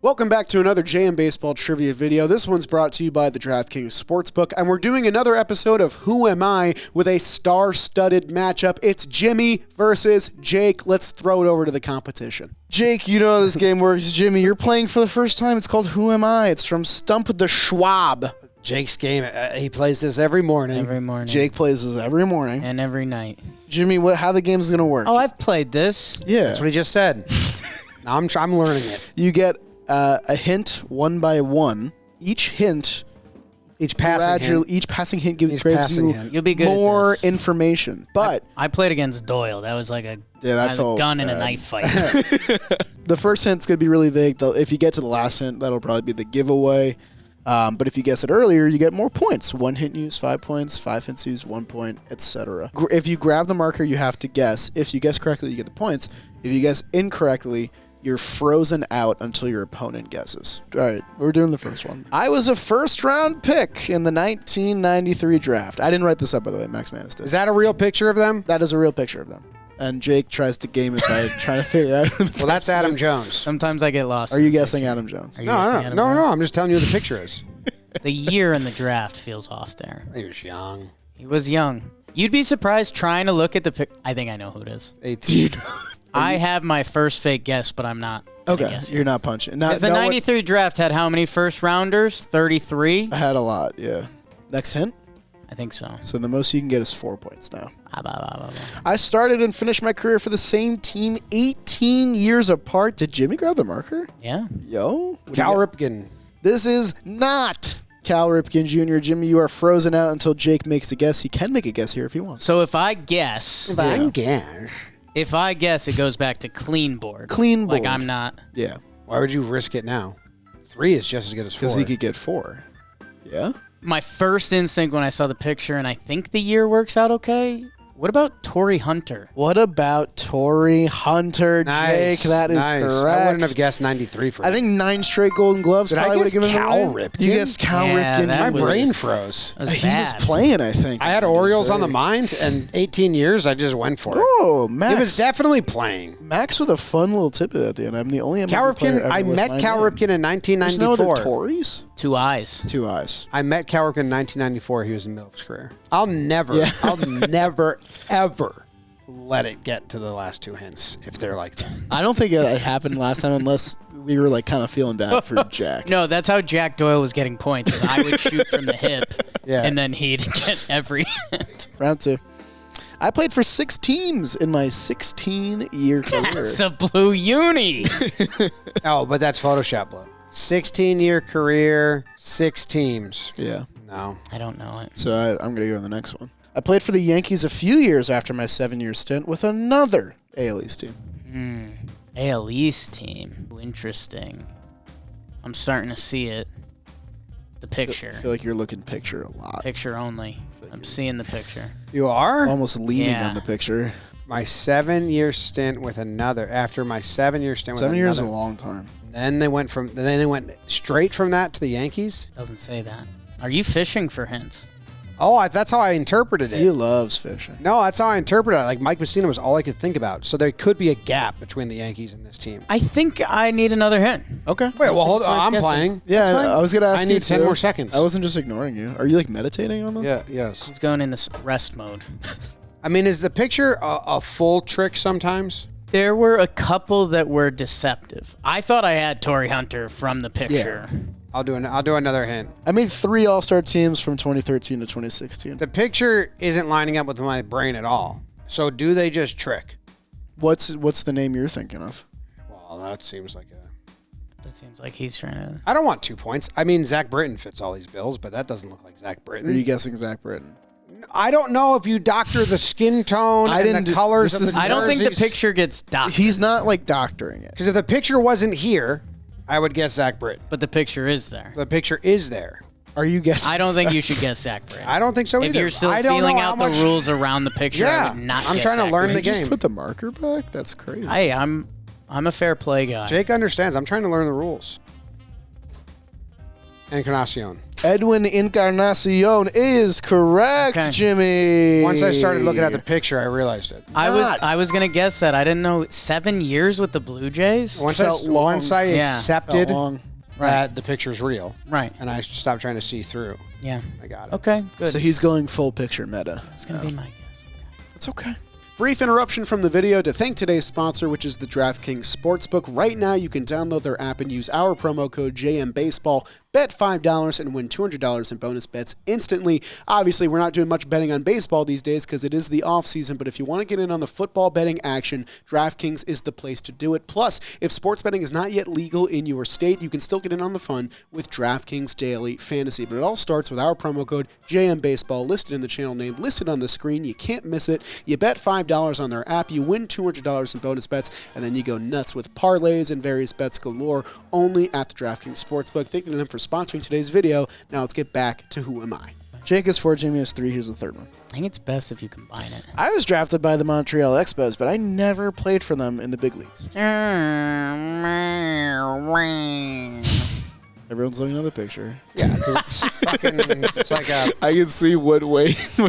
Welcome back to another JM Baseball Trivia video. This one's brought to you by the DraftKings Sportsbook, and we're doing another episode of Who Am I with a star-studded matchup. It's Jimmy versus Jake. Let's throw it over to the competition. Jake, you know how this game works. Jimmy, you're playing for the first time. It's called Who Am I? It's from Stump the Schwab. Jake's game, he plays this every morning. Every morning. Jake plays this every morning. And every night. Jimmy, how the game's going to work? Oh, I've played this. Yeah. That's what he just said. Now I'm learning it. You get a hint one by one. Each passing hint gives you You'll be good more at this. information. But I played against Doyle. That was like a gun and a knife fight. the first hint's going to be really vague. If you get to the last hint, that'll probably be the giveaway. But if you guess it earlier, you get more points. One hint used, 5 points. 5 hints used, 1 point, etc. If you grab the marker, you have to guess. If you guess correctly, you get the points. If you guess incorrectly, you're frozen out until your opponent guesses. All right, we're doing the first one. I was a first-round pick in the 1993 draft. I didn't write this up, by the way. Max Manis did. Is that a real picture of them? That is a real picture of them. And Jake tries to game it by trying to figure out who the Well, that's person Adam is. Jones. Sometimes I get lost. Are you guessing Adam Jones? Are you guessing Adam Jones? I'm just telling you who the picture is. The year in the draft feels off there. He was young. He was young. You'd be surprised trying to look at the pic. I think I know who it is. 18. I have my first fake guess, but I'm not. Okay, you're not punching. Because the 93 draft had how many first rounders? 33? I had a lot, yeah. Next hint? I think so. So the most you can get is 4 points now. I started and finished my career for the same team 18 years apart. Did Jimmy grab the marker? Yeah. Yo. Cal Ripken. This is not Cal Ripken Jr. Jimmy, you are frozen out until Jake makes a guess. He can make a guess here if he wants. So if I guess, it goes back to clean board. Clean board. Like I'm not. Yeah. Why would you risk it now? 3 is just as good as 4. Because he could get 4. Yeah? My first instinct when I saw the picture, and I think the year works out okay. What about Tory Hunter? Nice. Jake, that is correct. I wouldn't have guessed 93 for I think 9 straight Golden Gloves Did probably I would have given guess him Cal away. Ripken? You guessed Cal Ripken. that My was- brain froze. That was He bad. was playing, I think. I had Orioles on the mind, and 18 years, I just went for it. Oh, Max. He was definitely playing. Max with a fun little tidbit at the end. I'm the only MLB Cal player Ripken, ever I with met my Cal name. Ripken in There's no other 1994. Tories? 2 eyes. 2 eyes. I met Cal Ripken in 1994. He was in the middle of his career. I'll never, ever let it get to the last 2 hints if they're like that. I don't think it happened last time unless we were like kind of feeling bad for Jack. No, that's how Jack Doyle was getting points. Is I would shoot from the hip, Yeah. and then he'd get every hint. Round 2. I played for 6 teams in my 16-year career. That's a blue uni. Oh, but that's Photoshop blue. 16-year career, 6 teams. Yeah. No. I don't know it. So I'm going to go on the next one. I played for the Yankees a few years after my 7-year stint with another AL East team. AL East team. Ooh, interesting. I'm starting to see it. The picture. I feel like you're looking picture a lot. Picture only. I'm seeing the picture. You are? Almost leaning Yeah. on the picture. My 7-year stint with another. After my 7-year stint with 7 another. years is a long time. Then they went straight from that to the Yankees. Doesn't say that. Are you fishing for hints? Oh, that's how I interpreted it. He loves fishing. No, that's how I interpreted it. Like Mike Messina was all I could think about. So there could be a gap between the Yankees and this team. I think I need another hint. Okay. Wait, well, hold on. I'm guessing. playing. Yeah, That's fine. I was going to ask I you need 10 too. more seconds. I wasn't just ignoring you. Are you like meditating on this? Yeah, yes. He's going into rest mode. I mean, is the picture a full trick sometimes? There were a couple that were deceptive. I thought I had Tory Hunter from the picture. I'll do another hint. I made 3 All-Star teams from 2013 to 2016. The picture isn't lining up with my brain at all. So do they just trick? What's the name you're thinking of? Well, that seems like a... That seems like he's trying to... I don't want 2 points. I mean, Zach Britton fits all these bills, but that doesn't look like Zach Are Britton. you guessing Zach Britton? I don't know if you doctor the skin tone and the colors of the jerseys. I don't think the picture gets doctored. He's not like doctoring it. Because if the picture wasn't here, I would guess Zach Britton. But the picture is there. The picture is there. Are you guessing? I don't think you should guess Zach Britton. I don't think so either. If you're still I don't feeling know how out the much- rules around the picture, Yeah, I would not I'm guess trying to Zach learn Britton. the Just game. put the marker back? That's crazy. Hey, I'm a fair play guy. Jake understands. I'm trying to learn the rules. Encarnacion. Edwin Encarnacion is correct, Okay. Jimmy. Once I started looking at the picture, I realized it. I was gonna guess that. I didn't know 7 years with the Blue Jays. Once Felt long. once I Yeah. accepted Felt long. that the picture's real, Right. and I stopped trying to see through, Yeah. I got it. Okay. Good. So he's going full picture meta. It's gonna be my guess. It's okay. Brief interruption from the video to thank today's sponsor, which is the DraftKings Sportsbook. Right now, you can download their app and use our promo code JMBaseball. Bet $5 and win $200 in bonus bets instantly. Obviously, we're not doing much betting on baseball these days because it is the offseason, but if you want to get in on the football betting action, DraftKings is the place to do it. Plus, if sports betting is not yet legal in your state, you can still get in on the fun with DraftKings Daily Fantasy. But it all starts with our promo code JMBaseball, listed in the channel name, listed on the screen. You can't miss it. You bet $5 on their app, you win $200 in bonus bets, and then you go nuts with parlays and various bets galore only at the DraftKings Sportsbook. Thank them for sponsoring today's video. Now let's get back to Who Am I? Jake is 4, Jimmy is 3. Here's the third one. I think it's best if you combine it. I was drafted by the Montreal Expos, but I never played for them in the big leagues. Everyone's looking at the picture. Yeah, 'cause it's fucking. It's like a. I can see what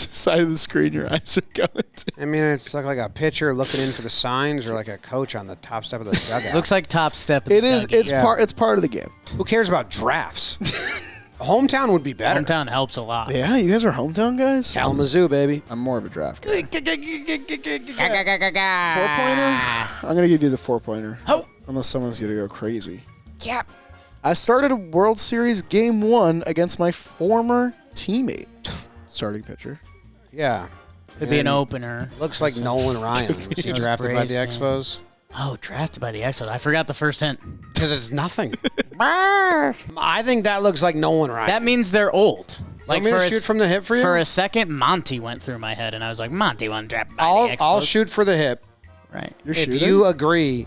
side of the screen your eyes are going to. I mean, it's like a pitcher looking in for the signs, or like a coach on the top step of the dugout. Looks like top step. Of It the is. Dougie. It's Yeah. part. It's part of the game. Who cares about drafts? Hometown would be better. Hometown helps a lot. Yeah, you guys are hometown guys. Kalamazoo, baby. I'm more of a draft guy. 4-pointer. Four-pointer. I'm gonna give you the 4-pointer. Oh. Unless someone's gonna go crazy. Yep. I started a World Series Game 1 against my former teammate. Starting pitcher. Yeah. Could be an And opener. Looks like Nolan Ryan. Was he Those drafted by the Braves, yeah. Expos? Oh, drafted by the Expos. I forgot the first hint. Because it's nothing. I think that looks like Nolan Ryan. That means they're old. Want me to shoot from the hip for you? For a second, Monty went through my head, and I was like, Monty wasn't drafted by the Expos. I'll shoot for the hip Right. You're if shooting? you agree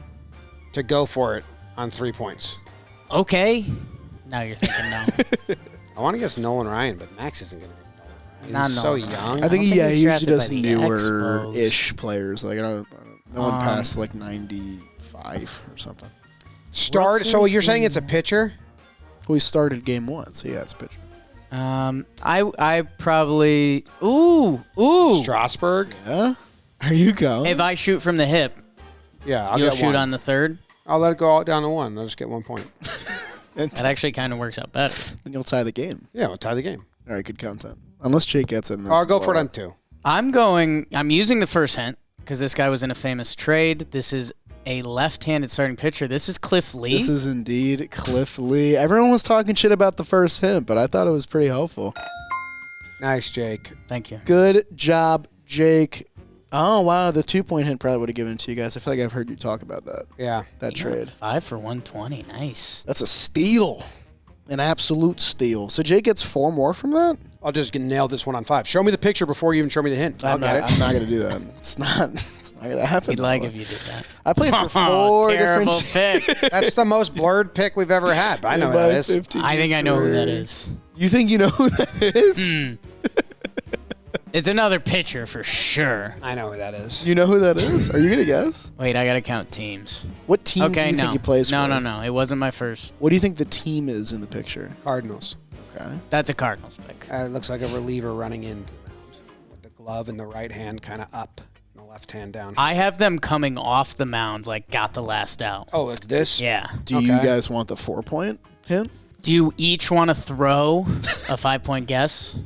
to go for it on 3 points. Okay. Now you're thinking no. I want to guess Nolan Ryan, but Max isn't going to be Nolan Not Ryan. He's so Nolan Ryan. young. I think don't he think he's usually drafted does by the newer-ish players. Like no one past like 95 or something. So Series you're saying game. it's a pitcher? We started Game 1, so yeah, it's a pitcher. I probably ooh. Strasburg? Yeah? Are you going? If I shoot from the hip, Yeah, I'll you'll get shoot one. on the third. I'll let it go all down to 1. I'll just get 1 point. That actually kind of works out better. Then you'll tie the game. Yeah, we'll tie the game. All right, good content. Unless Jake gets it. and I'll that's go a for it on blowout. 2. I'm using the first hint because this guy was in a famous trade. This is a left-handed starting pitcher. This is Cliff Lee. This is indeed Cliff Lee. Everyone was talking shit about the first hint, but I thought it was pretty helpful. Nice, Jake. Thank you. Good job, Jake. Oh, wow. The 2-point hint probably would have given it to you guys. I feel like I've heard you talk about that Yeah. trade. 5 for 120. Nice. That's a steal. An absolute steal. So Jake gets 4 more from that? I'll just nail this one on 5. Show me the picture before you even show me the hint. I'll get it. I'm not going to do that. It's not going to happen. He'd that like way. if you did that. I played for 4 Terrible different pick. That's the most blurred pick we've ever had, but I know who that is. I think I know who that is. You think you know who that is? It's another pitcher for sure. I know who that is. You know who that is? Are you going to guess? Wait, I gotta count teams. What team do Okay, you no. think he plays No, for? no. It wasn't my first. What do you think the team is in the picture? Cardinals. Okay. That's a Cardinals pick. It looks like a reliever running into the mound with the glove in the right hand kind of up and the left hand down. I have them coming off the mound, like got the last out. Oh, like this? Yeah. Do you Okay. guys want the 4-point hint? Do you each want to throw a 5-point guess?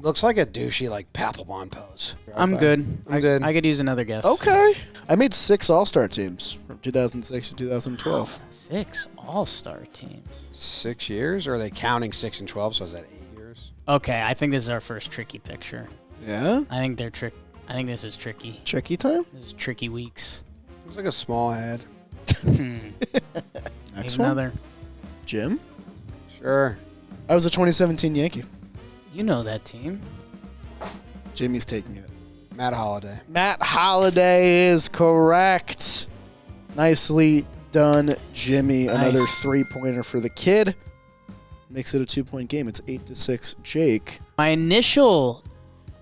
Looks like a douchey, like Papelbon pose. I'm good. I'm good. I could use another guess. Okay. I made 6 All-Star teams from 2006 to 2012. 6 All-Star teams. 6 years? Or are they counting 6 and 12? So is that 8 years? Okay, I think this is our first tricky picture. Yeah? I think this is tricky. Tricky time? This is tricky weeks. Looks like a small head. Maybe Next one? another. Jim? Sure. I was a 2017 Yankee. You know that team. Jimmy's taking it. Matt Holliday. Matt Holliday is correct. Nicely done, Jimmy. Nice. Another 3-pointer for the kid. Makes it a 2-point game. It's 8-6. Jake. My initial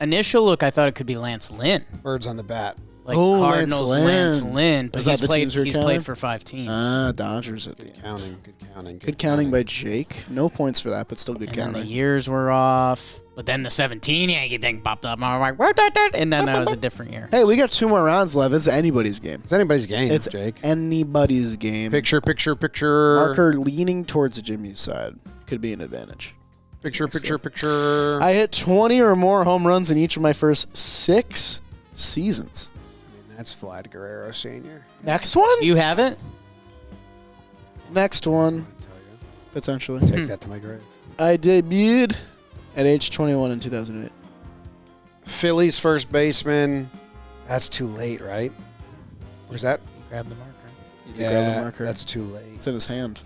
look, I thought it could be Lance Lynn. Birds on the bat. like Oh, Cardinals, Lance Lynn, but Is that the teams we're he's counting? played for 5 teams. Dodgers at the Good end. counting. Good counting. Good counting by Jake. No points for that, but still good And then the counting. years were off. But then the 17 Yankee thing popped up. And I'm like, what? And then that was a different year. Hey, we got 2 more rounds left. It's anybody's game. It's anybody's game, It's Jake. anybody's game. Picture. Marker leaning towards Jimmy's side could be an advantage. Picture. I hit 20 or more home runs in each of my first 6 seasons. I mean, that's Vlad Guerrero Sr. Next one? Do you have it? Next one, I'll tell you. potentially. Take that to my grave. I debuted at age 21 in 2008. Phillies first baseman. That's too late, right? Where's that? Grab the marker. grab the marker. That's too late. It's in his hand.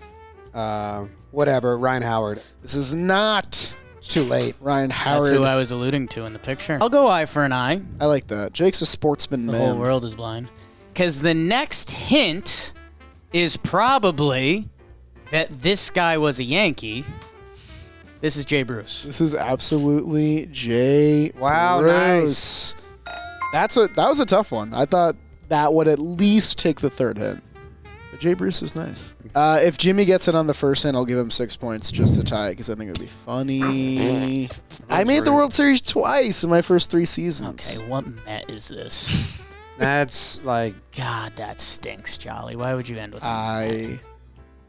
Whatever. Ryan Howard. This is not It's too late. Ryan Howard. That's who I was alluding to in the picture. I'll go eye for an eye. I like that. Jake's a sportsman The man. whole world is blind. Because the next hint is probably that this guy was a Yankee. This is Jay Bruce. This is absolutely Jay Wow, Bruce. That was a tough one. I thought that would at least take the third hint. But Jay Bruce is nice. If Jimmy gets it on the first hint, I'll give him 6 points just to tie it because I think it would be funny. I made the World Series twice in my first 3 seasons. Okay, what Met is this? That's like, God, that stinks, Jolly. Why would you end with that? I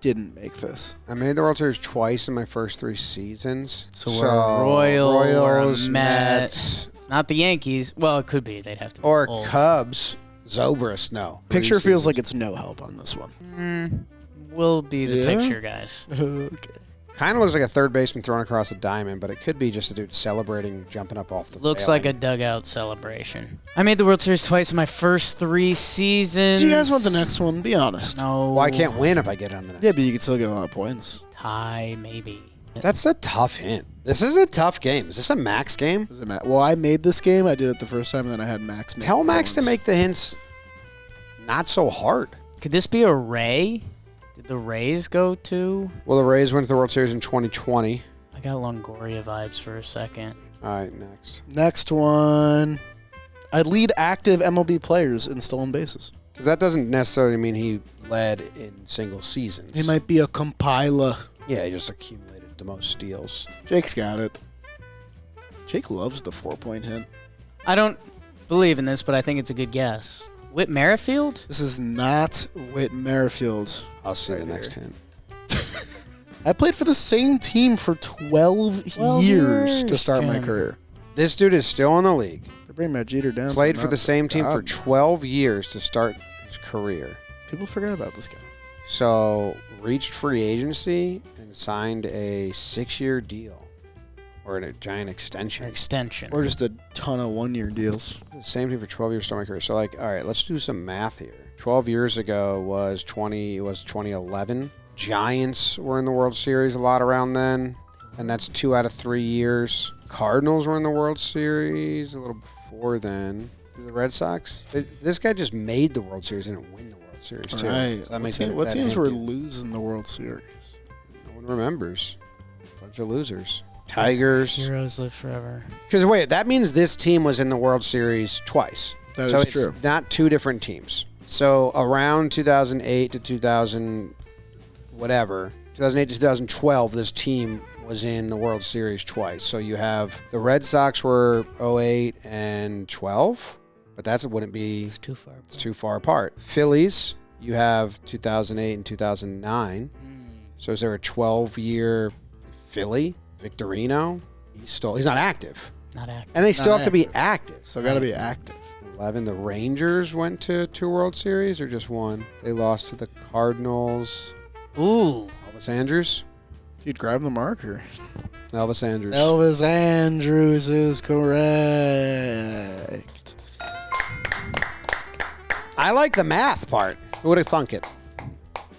didn't make this. I made the World Series twice in my first 3 seasons. So we're a Royal, we're a Royals, Mets. It's not the Yankees. Well, it could be. They'd have to be or old. Cubs. Zobrist, no. Picture 3 feels like seasons. it's no help on this one. Will be the Yeah? picture, guys. Okay. Kind of looks like a third baseman thrown across a diamond, but it could be just a dude celebrating, jumping up off the Looks railing. like a dugout celebration. I made the World Series twice in my first 3 seasons. Do you guys want the next one? Be honest. No. Well, I can't win if I get on the next. Yeah, but you can still get a lot of points. Tie, maybe. That's a tough hint. This is a tough game. Is this a Max game? Does it matter? Well, I made this game. I did it the first time, and then I had Max make Tell Max to points. make the hints not so hard. Could this be a Ray? Did the Rays go to? Well, the Rays went to the World Series in 2020. I got Longoria vibes for a second. All right, next. Next one. I lead active MLB players in stolen bases. Because that doesn't necessarily mean he led in single seasons. He might be a compiler. Yeah, he just accumulated the most steals. Jake's got it. Jake loves the 4-point hint. I don't believe in this, but I think it's a good guess. Whit Merrifield? This is not Whit Merrifield. I'll see Right the next here. hint. I played for the same team for 12 years to start my Jim. career. This dude is still in the league. They bring Matt Jeter down. so Played I'm for not the same team for forgotten. 12 years to start his career. People forget about this guy. So, reached free agency and signed a 6-year deal. Or a giant extension. Extension. Or just a ton of 1-year deals. Same team for 12 years to start my career. So, like, all right, let's do some math here. 12 years ago was 2011. Giants were in the World Series a lot around then, and that's 2 out of 3 years. Cardinals were in the World Series a little before then. The Red Sox. This guy just made the World Series and didn't win the World Series too. Right. So that makes it What that teams were handy. losing the World Series? No one remembers. Bunch of losers. Tigers. Heroes live forever. Because wait, that means this team was in the World Series twice. That so is it's true. not 2 different teams. So around 2008 to 2000, whatever, 2008 to 2012, this team was in the World Series twice. So you have the Red Sox were 08 and 12, but that wouldn't be. It's too far. It's too far apart. Phillies, you have 2008 and 2009. So is there a 12-year Philly? Victorino? He's not active. Not active. And they still Not have to be active. So got to be active. 11. The Rangers went to 2 World Series or just 1? They lost to the Cardinals. Ooh. Elvis Andrus? Dude, grab the marker. Elvis Andrus. Elvis Andrus is correct. I like the math part. Who would have thunk it?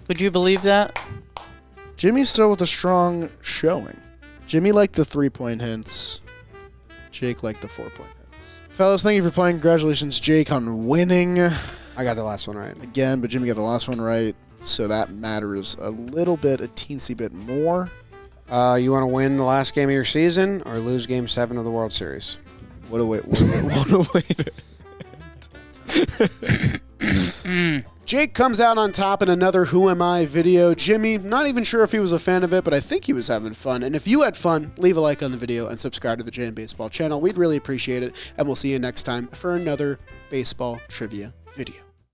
Would you believe that? Jimmy's still with a strong showing. Jimmy liked the 3-point hints. Jake liked the 4-point hints. Fellas, thank you for playing. Congratulations, Jake, on winning I got the last one right. again, but Jimmy got the last one right, so that matters a little bit, a teensy bit more. You want to win the last game of your season or lose Game 7 of the World Series? What a way. What a way. Jake comes out on top in another Who Am I video. Jimmy, not even sure if he was a fan of it, but I think he was having fun. And if you had fun, leave a like on the video and subscribe to the JM Baseball channel. We'd really appreciate it. And we'll see you next time for another baseball trivia video.